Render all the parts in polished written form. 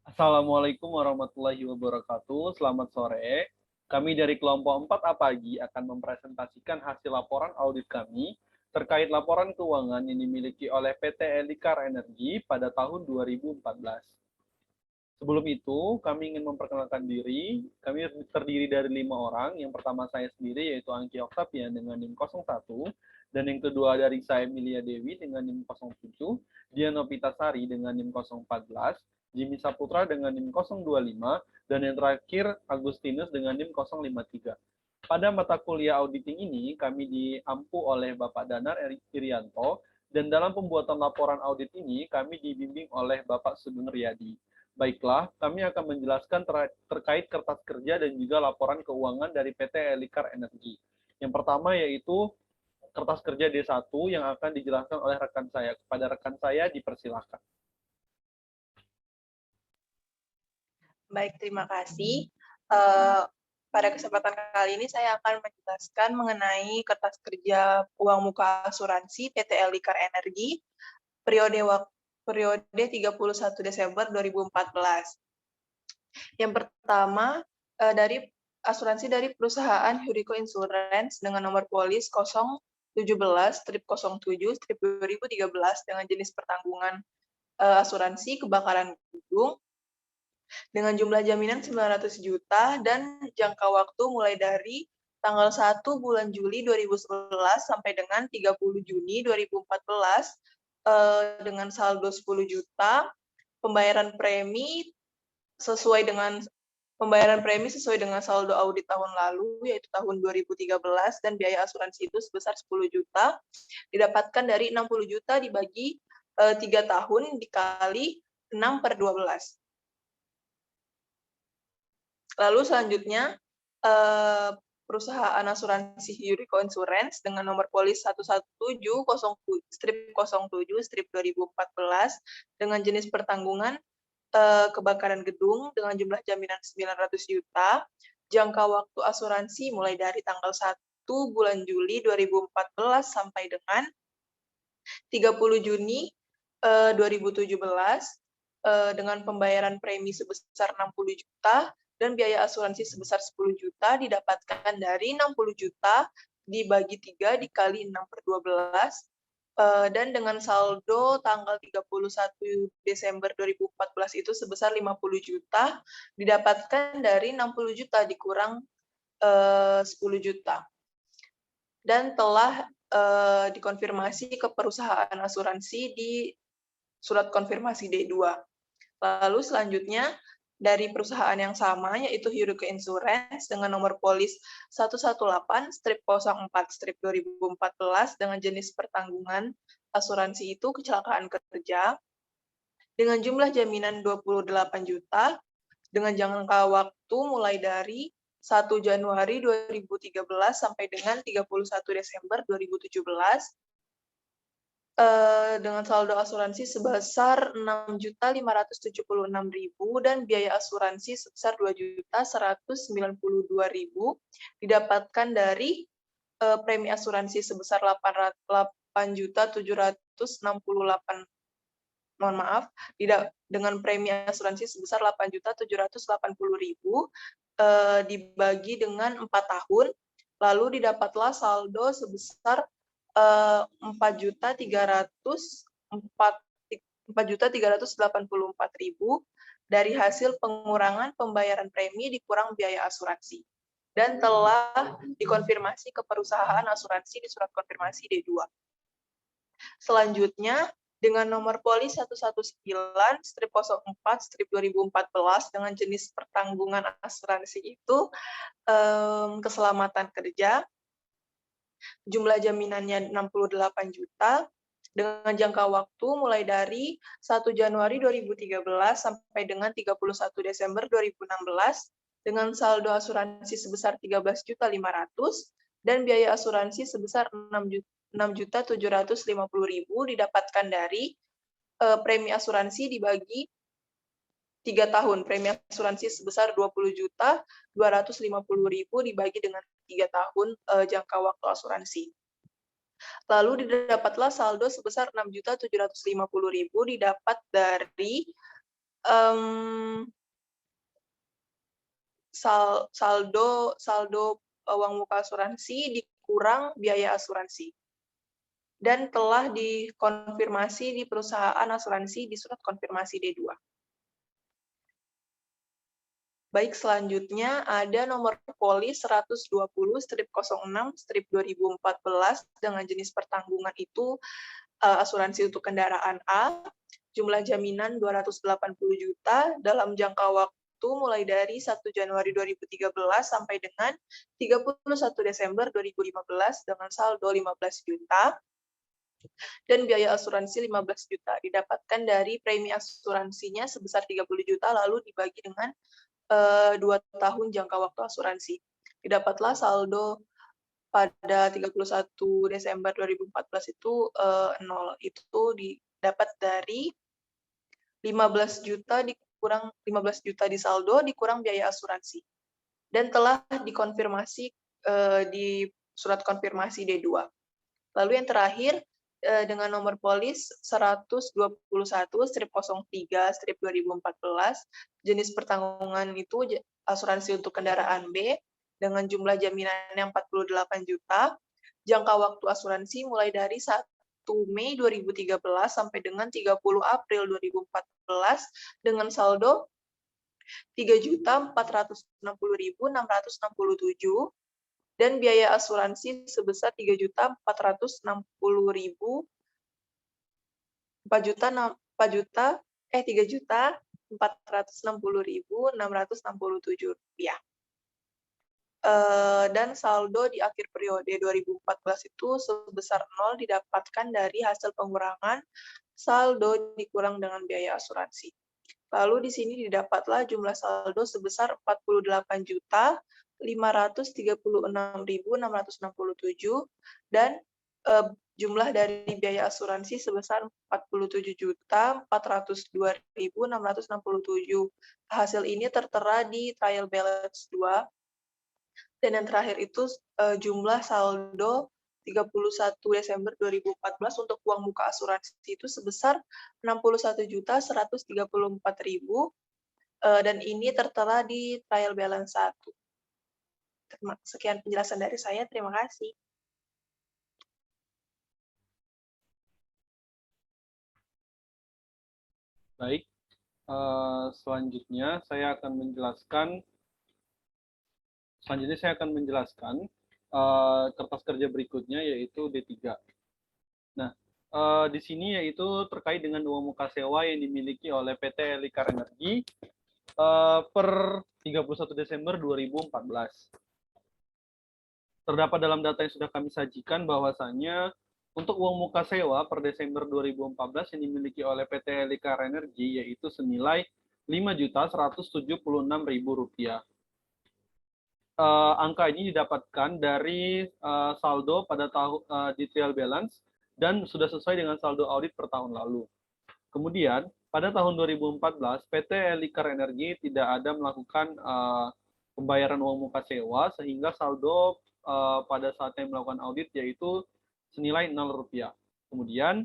Assalamualaikum warahmatullahi wabarakatuh. Selamat sore. Kami dari kelompok 4 APAGI akan mempresentasikan hasil laporan audit kami terkait laporan keuangan yang dimiliki oleh PT Elikar Energi pada tahun 2014. Sebelum itu, kami ingin memperkenalkan diri. Kami terdiri dari 5 orang. Yang pertama saya sendiri, yaitu Angki Oktavian dengan NIM 01, dan yang kedua dari saya Emilia Dewi dengan NIM 07, Diana Pitasari dengan NIM 014, Jimmy Saputra dengan NIM 025, dan yang terakhir Agustinus dengan NIM 053. Pada mata kuliah auditing ini, kami diampu oleh Bapak Danar Irianto, dan dalam pembuatan laporan audit ini, kami dibimbing oleh Bapak Sugeng Riyadi. Baiklah, kami akan menjelaskan terkait kertas kerja dan juga laporan keuangan dari PT Elikar Energi. Yang pertama yaitu kertas kerja D1 yang akan dijelaskan oleh rekan saya. Kepada rekan saya dipersilahkan. Baik, terima kasih. Pada kesempatan kali ini saya akan menjelaskan mengenai kertas kerja uang muka asuransi PT Elikar Energi periode 31 Desember 2014. Yang pertama, dari asuransi dari perusahaan Huriko Insurance dengan nomor polis 017-07-2013 dengan jenis pertanggungan asuransi kebakaran gedung dengan jumlah jaminan 900 juta dan jangka waktu mulai dari tanggal 1 bulan Juli 2011 sampai dengan 30 Juni 2014 dengan saldo 10 juta, pembayaran premi sesuai dengan saldo audit tahun lalu, yaitu tahun 2013, dan biaya asuransi itu sebesar 10 juta, didapatkan dari 60 juta dibagi 3 tahun dikali 6/12. Lalu selanjutnya, perusahaan asuransi Huriko Insurance dengan nomor polis 117-07-2014 dengan jenis pertanggungan kebakaran gedung dengan jumlah jaminan 900 juta, jangka waktu asuransi mulai dari tanggal 1 bulan Juli 2014 sampai dengan 30 Juni 2017 dengan pembayaran premi sebesar 60 juta dan biaya asuransi sebesar 10 juta didapatkan dari 60 juta dibagi 3 dikali 6/12 dan dengan saldo tanggal 31 Desember 2014 itu sebesar 50 juta didapatkan dari 60 juta dikurang 10 juta dan telah dikonfirmasi ke perusahaan asuransi di surat konfirmasi D2. Lalu selanjutnya dari perusahaan yang sama yaitu Huriko Insurance dengan nomor polis 118-04-2014 dengan jenis pertanggungan asuransi itu kecelakaan kerja dengan jumlah jaminan 28 juta dengan jangka waktu mulai dari 1 Januari 2013 sampai dengan 31 Desember 2017 dengan saldo asuransi sebesar 6.576.000 dan biaya asuransi sebesar 2.192.000 didapatkan dari premi asuransi sebesar 8.768, mohon maaf, dengan premi asuransi sebesar 8.780.000 dibagi dengan 4 tahun, lalu didapatlah saldo sebesar 4.384.000 dari hasil pengurangan pembayaran premi dikurang biaya asuransi dan telah dikonfirmasi ke perusahaan asuransi di surat konfirmasi D2. Selanjutnya, dengan nomor polis 119-04-2014 dengan jenis pertanggungan asuransi itu keselamatan kerja, jumlah jaminannya 68 juta, dengan jangka waktu mulai dari 1 Januari 2013 sampai dengan 31 Desember 2016, dengan saldo asuransi sebesar 13.500.000 dan biaya asuransi sebesar 6.750.000 didapatkan dari premi asuransi dibagi 3 tahun. Premi asuransi sebesar 20.250.000 dibagi dengan 3 tahun jangka waktu asuransi. Lalu didapatlah saldo sebesar 6.750.000 didapat dari Em, saldo uang muka asuransi dikurang biaya asuransi dan telah dikonfirmasi di perusahaan asuransi di surat konfirmasi D2. Baik, selanjutnya ada nomor polis 120/06/2014 dengan jenis pertanggungan itu asuransi untuk kendaraan A, jumlah jaminan 280 juta dalam jangka waktu mulai dari 1 Januari 2013 sampai dengan 31 Desember 2015 dengan saldo 15 juta dan biaya asuransi 15 juta didapatkan dari premi asuransinya sebesar 30 juta lalu dibagi dengan 2 tahun jangka waktu asuransi. Didapatlah saldo pada 31 Desember 2014 itu 0. Itu didapat dari 15 juta dikurang 15 juta di saldo dikurang biaya asuransi. Dan telah dikonfirmasi di surat konfirmasi D2. Lalu yang terakhir dengan nomor polis 121/03/2014, jenis pertanggungan itu asuransi untuk kendaraan B dengan jumlah jaminannya 48 juta, jangka waktu asuransi mulai dari 1 Mei 2013 sampai dengan 30 April 2014 dengan saldo 3.460.667 dan biaya asuransi sebesar 3.460.667 rupiah. Dan saldo di akhir periode 2014 itu sebesar 0 didapatkan dari hasil pengurangan saldo dikurang dengan biaya asuransi. Lalu di sini didapatlah jumlah saldo sebesar 48.536.667 dan jumlah dari biaya asuransi sebesar 47.402.667. Hasil ini tertera di trial balance 2. Dan yang terakhir itu jumlah saldo 31 Desember 2014 untuk uang muka asuransi itu sebesar 61.134.000 dan ini tertera di trial balance 1. Sekian penjelasan dari saya, terima kasih. Baik, selanjutnya saya akan menjelaskan kertas kerja berikutnya yaitu D3. Nah, di sini yaitu terkait dengan uang muka sewa yang dimiliki oleh PT Elikar Energi per 31 Desember 2014. Terdapat dalam data yang sudah kami sajikan bahwasannya untuk uang muka sewa per Desember 2014 yang dimiliki oleh PT Elikar Energi yaitu senilai Rp5.176.000. Angka ini didapatkan dari saldo pada tahun di trial balance dan sudah sesuai dengan saldo audit per tahun lalu. Kemudian, pada tahun 2014, PT Elikar Energi tidak ada melakukan pembayaran uang muka sewa, sehingga saldo pada saat yang melakukan audit yaitu senilai Rp0. Kemudian,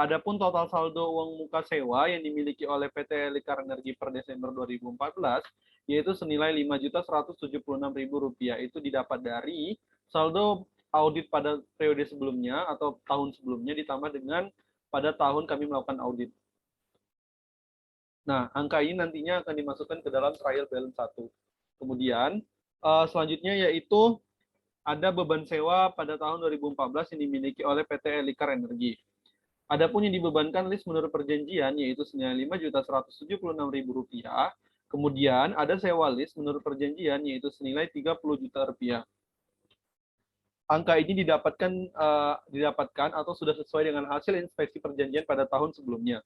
adapun total saldo uang muka sewa yang dimiliki oleh PT Elikar Energi per Desember 2014, yaitu senilai Rp5.176.000. Itu didapat dari saldo audit pada periode sebelumnya atau tahun sebelumnya ditambah dengan pada tahun kami melakukan audit. Nah, angka ini nantinya akan dimasukkan ke dalam trial balance 1. Kemudian, selanjutnya yaitu ada beban sewa pada tahun 2014 yang dimiliki oleh PT Elikar Energi. Adapun yang dibebankan list menurut perjanjian yaitu senilai Rp5.176.000. Kemudian ada sewa list menurut perjanjian yaitu senilai Rp30 juta. Angka ini didapatkan atau sudah sesuai dengan hasil inspeksi perjanjian pada tahun sebelumnya.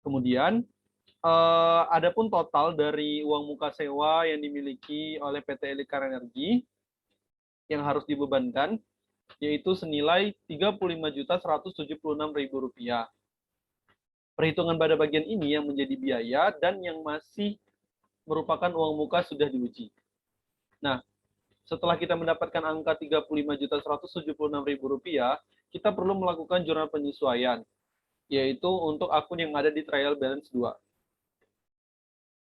Kemudian adapun total dari uang muka sewa yang dimiliki oleh PT Elikar Energi yang harus dibebankan yaitu senilai Rp35.176.000. Perhitungan pada bagian ini yang menjadi biaya dan yang masih merupakan uang muka sudah diuji. Nah, setelah kita mendapatkan angka Rp35.176.000, kita perlu melakukan jurnal penyesuaian. yaitu untuk akun yang ada di trial balance 2.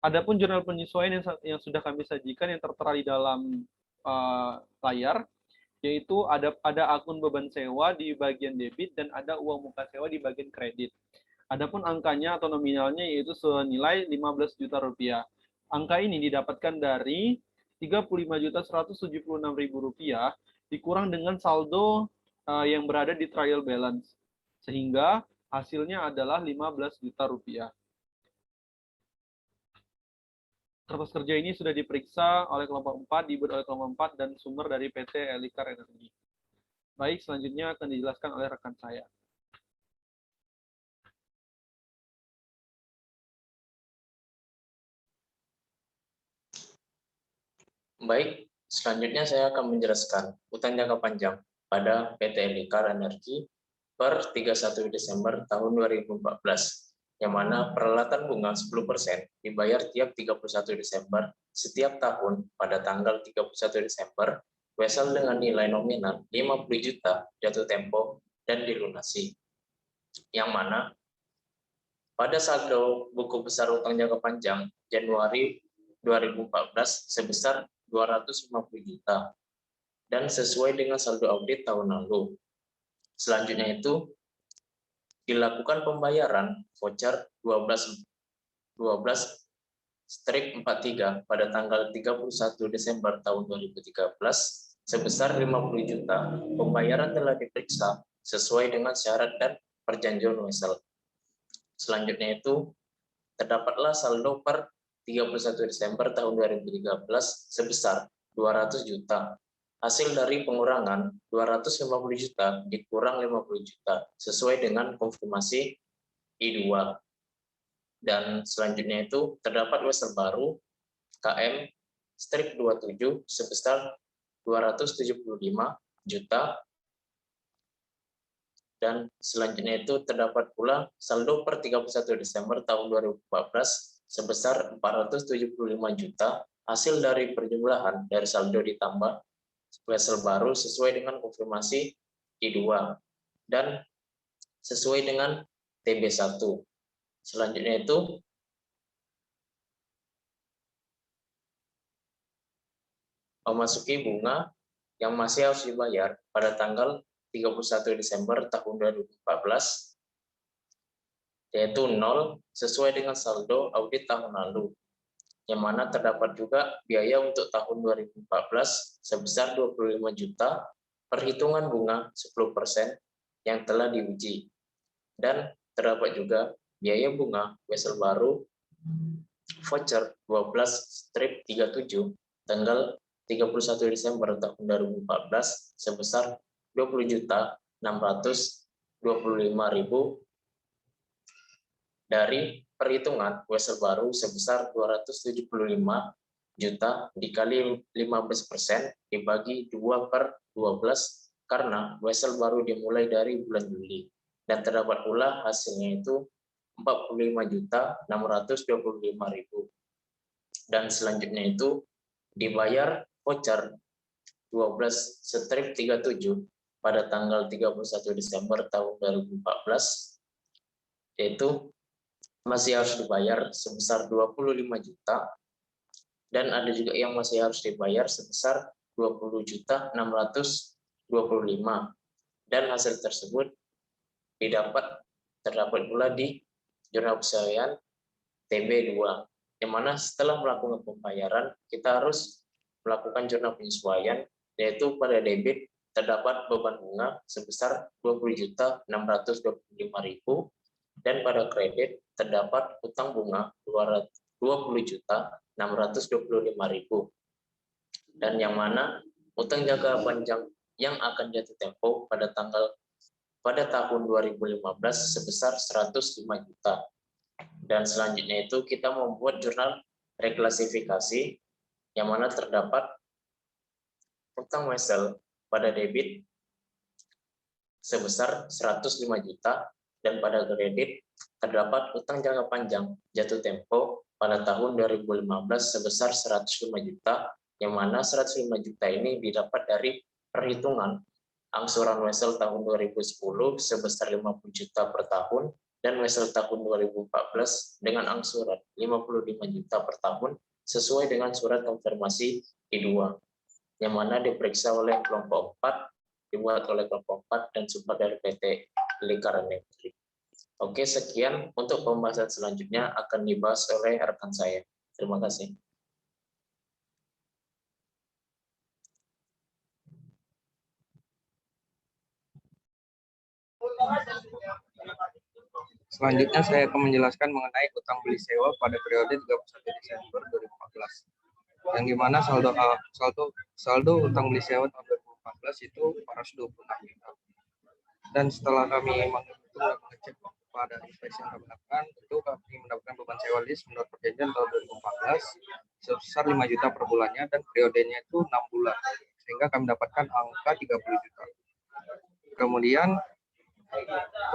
Adapun jurnal penyesuaian yang sudah kami sajikan yang tertera di dalam layar, yaitu ada akun beban sewa di bagian debit dan ada uang muka sewa di bagian kredit. Adapun angkanya atau nominalnya yaitu senilai 15 juta rupiah. Angka ini didapatkan dari 35.176.000 rupiah dikurang dengan saldo yang berada di trial balance, sehingga hasilnya adalah 15 juta rupiah. Kertas kerja ini sudah diperiksa oleh kelompok 4, dibuat oleh kelompok 4, dan sumber dari PT Elikar Energi. Baik, selanjutnya akan dijelaskan oleh rekan saya. Baik, selanjutnya saya akan menjelaskan utang jangka panjang pada PT Elikar Energi per 31 Desember tahun 2014, yang mana peralatan bunga 10% dibayar tiap 31 Desember setiap tahun pada tanggal 31 Desember, wesel dengan nilai nominal 50 juta jatuh tempo dan dilunasi. Yang mana pada saldo buku besar utang jangka panjang Januari 2014 sebesar 250 juta dan sesuai dengan saldo audit tahun lalu. Selanjutnya itu dilakukan pembayaran voucher 12-43 pada tanggal 31 Desember tahun 2013 sebesar 50 juta. Pembayaran telah diperiksa sesuai dengan syarat dan perjanjian wesel. Selanjutnya itu terdapatlah saldo per 31 Desember tahun 2013 sebesar 200 juta. Hasil dari pengurangan 250 juta dikurang 50 juta sesuai dengan konfirmasi I2. Dan selanjutnya itu terdapat wesel baru KM strip 27 sebesar 275 juta. Dan selanjutnya itu terdapat pula saldo per 31 Desember tahun 2014 sebesar 475 juta hasil dari perjumlahan dari saldo ditambah wesel baru sesuai dengan konfirmasi I2 dan sesuai dengan TB1. Selanjutnya itu memasuki bunga yang masih harus dibayar pada tanggal 31 Desember tahun 2014 yaitu 0 sesuai dengan saldo audit tahun lalu, yang mana terdapat juga biaya untuk tahun 2014 sebesar 25 juta, perhitungan bunga 10% yang telah diuji, dan terdapat juga biaya bunga wesel baru voucher 12-37 tanggal 31 Desember tahun 2014 sebesar 20.625.000 dari perhitungan wesel baru sebesar 275 juta dikali 15% dibagi 2/12 karena wesel baru dimulai dari bulan Juli, dan terdapat pula hasilnya itu 45.625.000. Dan selanjutnya itu dibayar voucher 12/37 pada tanggal 31 Desember tahun 2014 yaitu masih harus dibayar sebesar 25 juta, dan ada juga yang masih harus dibayar sebesar 20.625, dan hasil tersebut terdapat pula di jurnal penyesuaian TB2, yang mana setelah melakukan pembayaran kita harus melakukan jurnal penyesuaian, yaitu pada debit terdapat beban bunga sebesar 20.625.000 dan pada kredit terdapat utang bunga 20.625.000, dan yang mana utang jangka panjang yang akan jatuh tempo pada tahun 2015 sebesar 105 juta. Dan selanjutnya itu kita membuat jurnal reklasifikasi yang mana terdapat utang wesel pada debit sebesar 105 juta dan pada kredit terdapat utang jangka panjang jatuh tempo pada tahun 2015 sebesar 105 juta, yang mana 105 juta ini didapat dari perhitungan angsuran wesel tahun 2010 sebesar 50 juta per tahun dan Wesel tahun 2014 dengan angsuran 55 juta per tahun sesuai dengan surat konfirmasi I2 yang mana diperiksa oleh kelompok 4, dibuat oleh kelompok 4 dan support dari PT Lingkar Energi. Oke, sekian untuk pembahasan selanjutnya akan dibahas oleh rekan saya. Terima kasih. Selanjutnya saya akan menjelaskan mengenai utang beli sewa pada periode 31 Desember 2014. Yang dimana saldo utang beli sewa tahun 2014 itu 426 juta. Dan setelah kami menghitung dan mengecek pada inspeksi yang kami lakukan, tentu kami mendapatkan beban sewa list menurut perjanjian tahun 2014 sebesar 5 juta per bulannya dan periodenya itu 6 bulan. Sehingga kami dapatkan angka 30 juta. Kemudian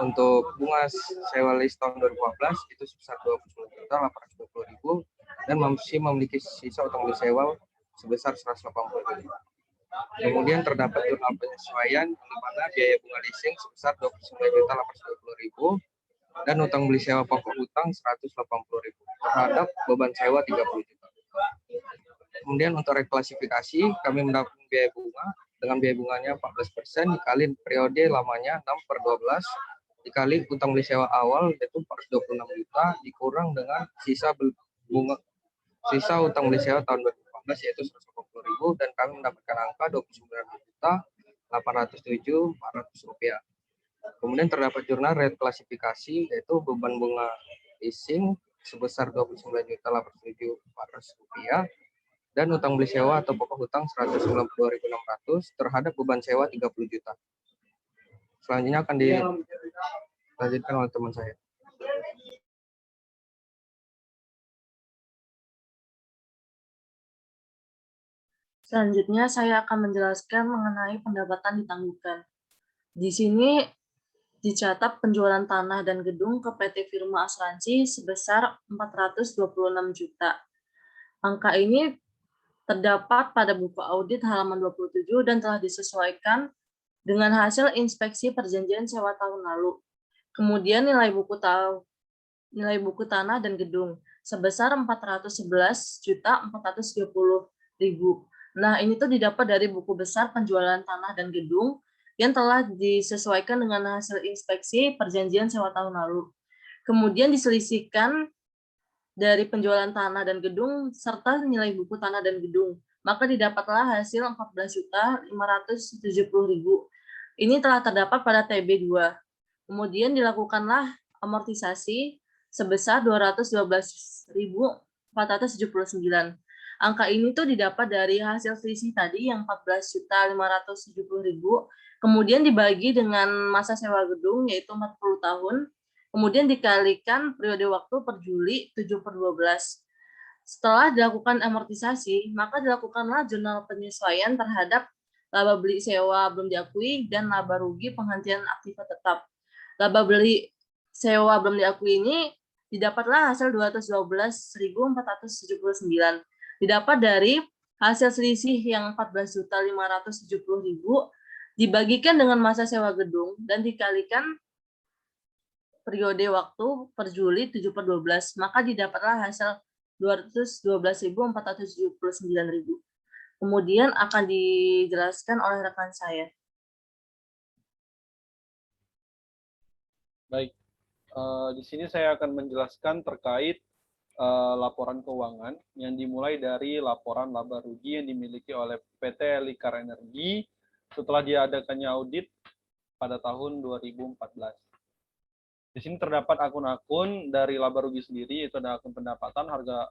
untuk bunga sewa list tahun 2014 itu sebesar 29.820.000 dan masih memiliki sisa utang beli sewa sebesar 180.000. Kemudian terdapat jurnal penyesuaian di mana biaya bunga leasing sebesar 29.820.000 dan utang beli sewa pokok utang 180.000 terhadap beban sewa 30 juta. Kemudian untuk reklasifikasi kami mendapatkan biaya bunga dengan biaya bunganya 14% dikali periode lamanya 6/12 dikali utang beli sewa awal yaitu 426 juta dikurang dengan sisa utang beli sewa tahun 2014 yaitu 180.000 dan kami mendapatkan angka 29.807.400 rupiah. Kemudian terdapat jurnal reklasifikasi yaitu beban bunga leasing sebesar 29.807.400 rupiah dan utang beli sewa atau pokok hutang 192.600 terhadap beban sewa 30 juta. Selanjutnya akan dilanjutkan oleh teman saya. Selanjutnya saya akan menjelaskan mengenai pendapatan ditangguhkan. Di sini dicatat penjualan tanah dan gedung ke PT Firma Asuransi sebesar 426 juta. Angka ini terdapat pada buku audit halaman 27 dan telah disesuaikan dengan hasil inspeksi perjanjian sewa tahun lalu. Kemudian nilai buku tanah dan gedung sebesar 411.430.000. Nah, ini tuh didapat dari buku besar penjualan tanah dan gedung yang telah disesuaikan dengan hasil inspeksi perjanjian sewa tahun lalu. Kemudian diselisihkan dari penjualan tanah dan gedung serta nilai buku tanah dan gedung, maka didapatlah hasil 14.570.000. Ini telah terdapat pada TB2. Kemudian dilakukanlah amortisasi sebesar 212.479. Angka ini tuh didapat dari hasil selisih tadi yang 14.570.000, kemudian dibagi dengan masa sewa gedung yaitu 40 tahun, kemudian dikalikan periode waktu per Juli 7/12. Setelah dilakukan amortisasi, maka dilakukanlah jurnal penyesuaian terhadap laba beli sewa belum diakui dan laba rugi penghentian aktiva tetap. Laba beli sewa belum diakui ini didapatlah hasil 212.479. Didapat dari hasil selisih yang 14.570.000 dibagikan dengan masa sewa gedung dan dikalikan periode waktu per Juli 7/12, maka didapatlah hasil 212.479.000. Kemudian akan dijelaskan oleh rekan saya. Baik, di sini saya akan menjelaskan terkait laporan keuangan yang dimulai dari laporan laba rugi yang dimiliki oleh PT Lingkar Energi setelah diadakannya audit pada tahun 2014. Di sini terdapat akun-akun dari laba rugi sendiri, yaitu ada akun pendapatan, harga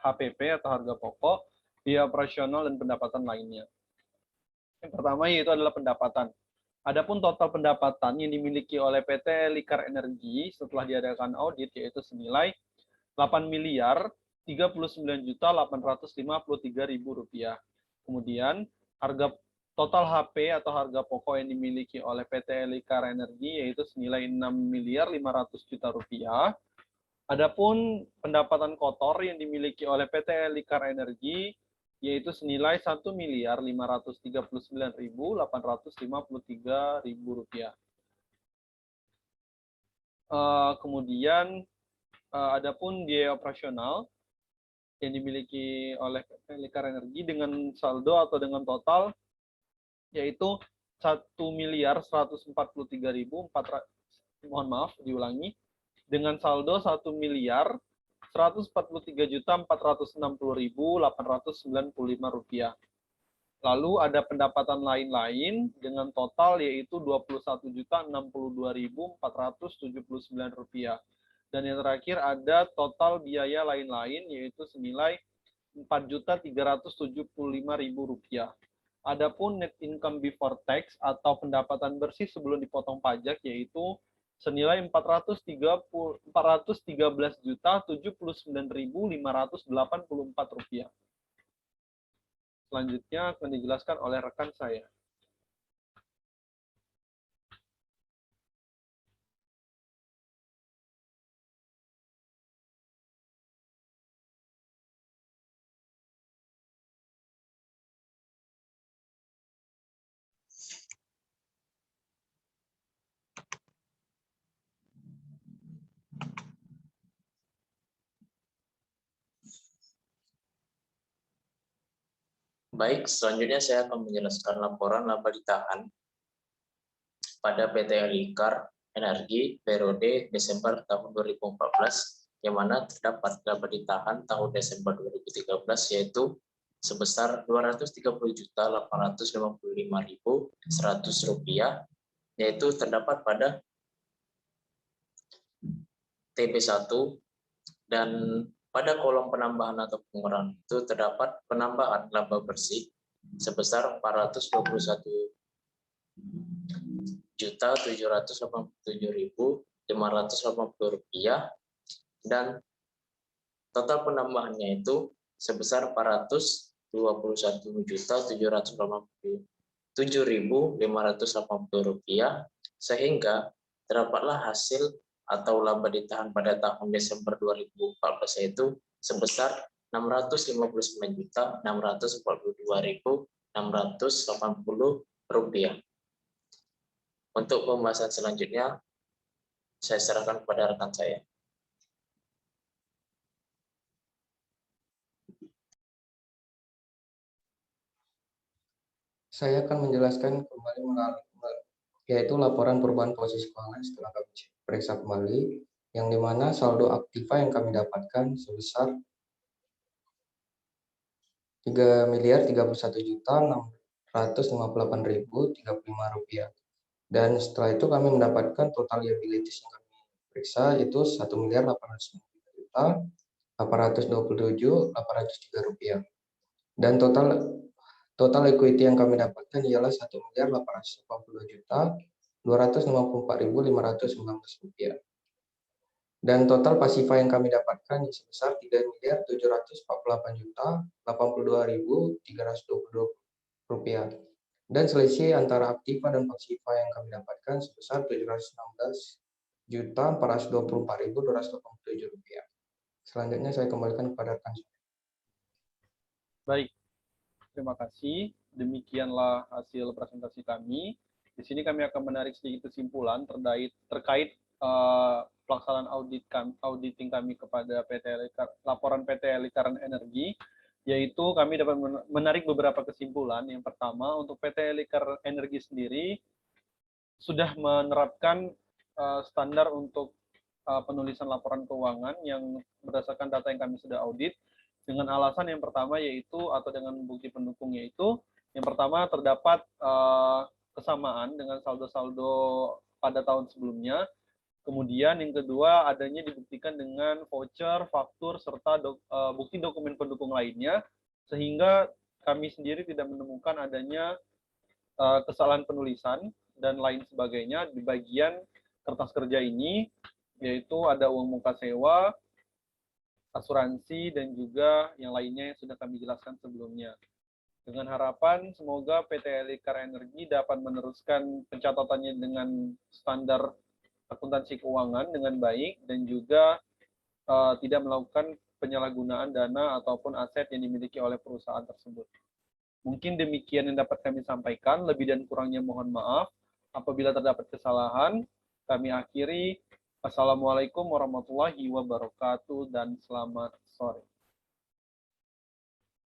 HPP atau harga pokok, biaya operasional, dan pendapatan lainnya. Yang pertama yaitu adalah pendapatan. Adapun total pendapatan yang dimiliki oleh PT Lingkar Energi setelah diadakan audit yaitu senilai Rp8.039.853.000. Kemudian harga total HP atau harga pokok yang dimiliki oleh PT Lingkar Energi yaitu senilai Rp6.500.000.000. Adapun pendapatan kotor yang dimiliki oleh PT Lingkar Energi yaitu senilai Rp1.539.853.000. Kemudian adapun biaya operasional yang dimiliki oleh PT Liqar Energi dengan saldo atau dengan total yaitu 1.143.400, mohon maaf diulangi, dengan saldo 1.143.460.895 rupiah. Lalu ada pendapatan lain-lain dengan total yaitu 21.062.479 rupiah. Dan yang terakhir ada total biaya lain-lain yaitu senilai 4.375.000 rupiah. Adapun net income before tax atau pendapatan bersih sebelum dipotong pajak yaitu senilai 413.799.584 rupiah. Selanjutnya akan dijelaskan oleh rekan saya. Baik, selanjutnya saya akan menjelaskan laporan laba ditahan pada PT Liqar Energi periode Desember tahun 2014, yang mana terdapat laba ditahan tahun Desember 2013 yaitu sebesar Rp235.100, yaitu terdapat pada TB1, dan pada kolom penambahan atau pengurangan itu terdapat penambahan laba bersih sebesar Rp421.787.580 dan total penambahannya itu sebesar Rp421.787.580, sehingga terdapatlah hasil atau laba ditahan pada tahun Desember 2014 yaitu sebesar Rp659.642.680. Untuk pembahasan selanjutnya, saya serahkan kepada rekan saya. Saya akan menjelaskan kembali yaitu laporan perubahan posisi keuangan setelah kami periksa kembali, yang dimana saldo aktiva yang kami dapatkan sebesar Rp3.031.658.035. Dan setelah itu kami mendapatkan total liabilities yang kami periksa itu Rp1.899.827.803. Dan total equity yang kami dapatkan ialah Rp1.882.254.519. Dan total pasifa yang kami dapatkan sebesar Rp3.748.082.322. Dan selisih antara aktiva dan pasifa yang kami dapatkan sebesar Rp716.424.287. Selanjutnya saya kembalikan kepada rekan saya. Baik, terima kasih. Demikianlah hasil presentasi kami. Di sini kami akan menarik sedikit kesimpulan terkait pelaksanaan auditing kami kepada laporan PT Liqar Energi, yaitu kami dapat menarik beberapa kesimpulan. Yang pertama, untuk PT Liqar Energi sendiri sudah menerapkan standar untuk penulisan laporan keuangan yang berdasarkan data yang kami sudah audit, dengan alasan yang pertama yaitu, atau dengan bukti pendukung yaitu, yang pertama terdapat kesamaan dengan saldo-saldo pada tahun sebelumnya. Kemudian yang kedua adanya dibuktikan dengan voucher, faktur, serta bukti dokumen pendukung lainnya, sehingga kami sendiri tidak menemukan adanya kesalahan penulisan dan lain sebagainya di bagian kertas kerja ini, yaitu ada uang muka sewa, asuransi, dan juga yang lainnya yang sudah kami jelaskan sebelumnya. Dengan harapan semoga PT Liqar Energi dapat meneruskan pencatatannya dengan standar akuntansi keuangan dengan baik dan juga tidak melakukan penyalahgunaan dana ataupun aset yang dimiliki oleh perusahaan tersebut. Mungkin demikian yang dapat kami sampaikan, lebih dan kurangnya mohon maaf. Apabila terdapat kesalahan, kami akhiri. Assalamualaikum warahmatullahi wabarakatuh dan selamat sore.